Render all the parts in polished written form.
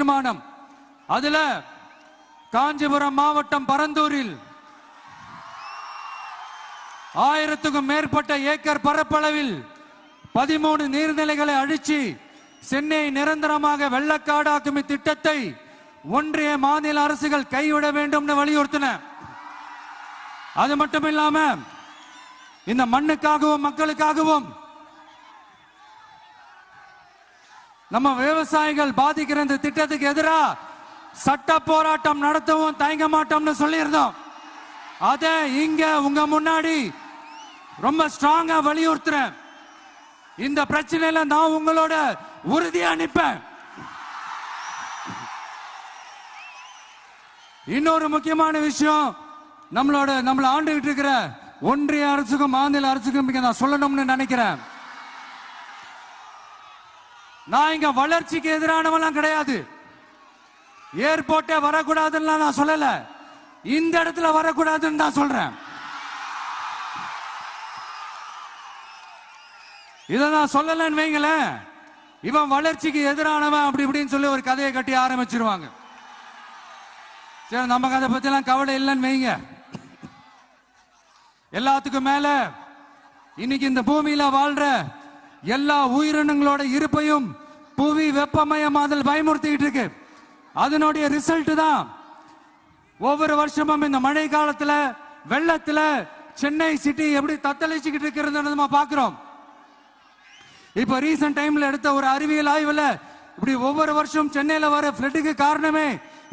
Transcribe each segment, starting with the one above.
தீர்மானம். அதுல காஞ்சிபுரம் மாவட்டம் பரந்தூரில் 1000க்கும் மேற்பட்ட ஏக்கர் பரப்பளவில் 13 நீர்நிலைகளை அழிச்சு சென்னை நிரந்தரமாக வெள்ளக்காடாக்கும் திட்டத்தை ஒன்றிய மாநில அரசுகள் கைவிட வேண்டும் வலியுறுத்தின. அது மட்டும் இல்லாம இந்த மண்ணுக்காகவும் மக்களுக்காகவும் நம்ம விவசாயிகள் பாதிக்கிற இந்த திட்டத்துக்கு எதிராக சட்ட போராட்டம் நடத்தவும் தயங்க மாட்டோம்னு சொல்லியிருந்தோம். அத இங்க உங்க முன்னாடி ரொம்ப ஸ்ட்ராங்கா வலியுறுத்துறேன். இந்த பிரச்சனையில நான் உங்களோட உறுதியா நிற்பேன். இன்னொரு முக்கியமான விஷயம், நம்மள ஆண்டுகிட்டு இருக்கிற ஒன்றிய அரசுக்கும் மாநில அரசுக்கும் நான் சொல்லணும்னு நினைக்கிறேன். நான் இங்க வளர்ச்சிக்கு எதிரானவெல்லாம் கிடையாது. ஏர்போர்ட்டே வரக்கூடாதுன்னு நான் சொல்லல, இந்த இடத்துல வரக்கூடாதுன்னு நான் சொல்றேன். இதை நான் சொல்லலன்னு வைங்களேன், இவன் வளர்ச்சிக்கு எதிரானவன் அப்படி இப்படின்னு சொல்லி ஒரு கதையை கட்டி ஆரம்பிச்சிருவாங்க. சரி, நமக்கு அதை பத்தி எல்லாம் கவலை இல்லைன்னு வைங்க. எல்லாத்துக்கும் மேல இன்னைக்கு இந்த பூமியில வாழ்ற எல்லா உயிரினங்களோட இருப்பையும் புவி வெப்பமயமாதல் பயமுறுத்திட்டு இருக்கு. அதனுடைய ரிசல்ட் தான் ஒவ்வொரு வருஷமும் இந்த மழை காலத்துல வெள்ளத்துல சென்னை சிட்டி எப்படி தத்தளிச்சுக்கிட்டு இருக்கிறது நம்ம பாக்குறோம். இப்ப ரீசன்ட் டைம்ல எடுத்த ஒரு அறிவியல் ஆய்வுல இப்படி ஒவ்வொரு வருஷம் சென்னையில வர ஃப்ளட்டுக்கு காரணமே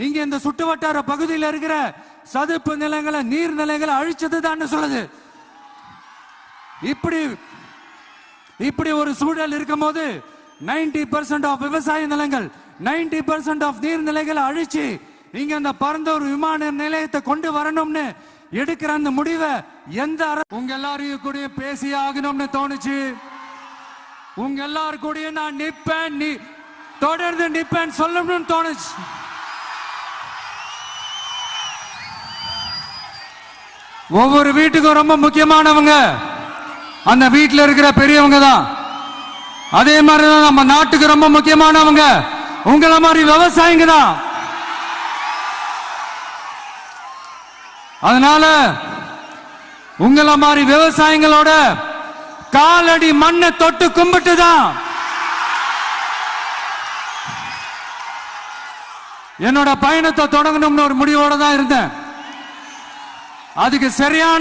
இங்க இந்த சுற்றுவட்டார பகுதியில் இருக்கிற சதுப்பு நிலங்களை நீர்நிலைகளை அழிச்சதுதான் சொல்லுது. இப்படி ஒரு சூழல் இருக்கும் போது 90% ஆஃப் விவசாய நிலங்கள் 90% ஆஃப் நீர்நிலைகளை அழிச்சு இங்க இந்த பரந்தூர் விமான நிலையத்தை கொண்டு வரணும்னு எடுக்கிற அந்த முடிவை எந்த உங்க எல்லாரையும் கூட பேசி ஆகணும்னு தோணுச்சு. உங்க எல்லாரும் கூட நான் நிப்பேன், தொடர்ந்து நிப்பேன் சொல்லணும்னு தோணுச்சு. ஒவ்வொரு வீட்டுக்கும் ரொம்ப முக்கியமானவங்க அந்த வீட்டில் இருக்கிற பெரியவங்க தான். அதே மாதிரிதான் நம்ம நாட்டுக்கு ரொம்ப முக்கியமானவங்க உங்கள மாதிரி விவசாயிங்க தான். அதனால உங்கள மாதிரி விவசாயிகளோட காலடி மண்ணை தொட்டு கும்பிட்டு தான் என்னோட பயணத்தை தொடங்கணும்னு ஒரு முடிவோட தான் இருந்தேன். அதுக்கு சரியான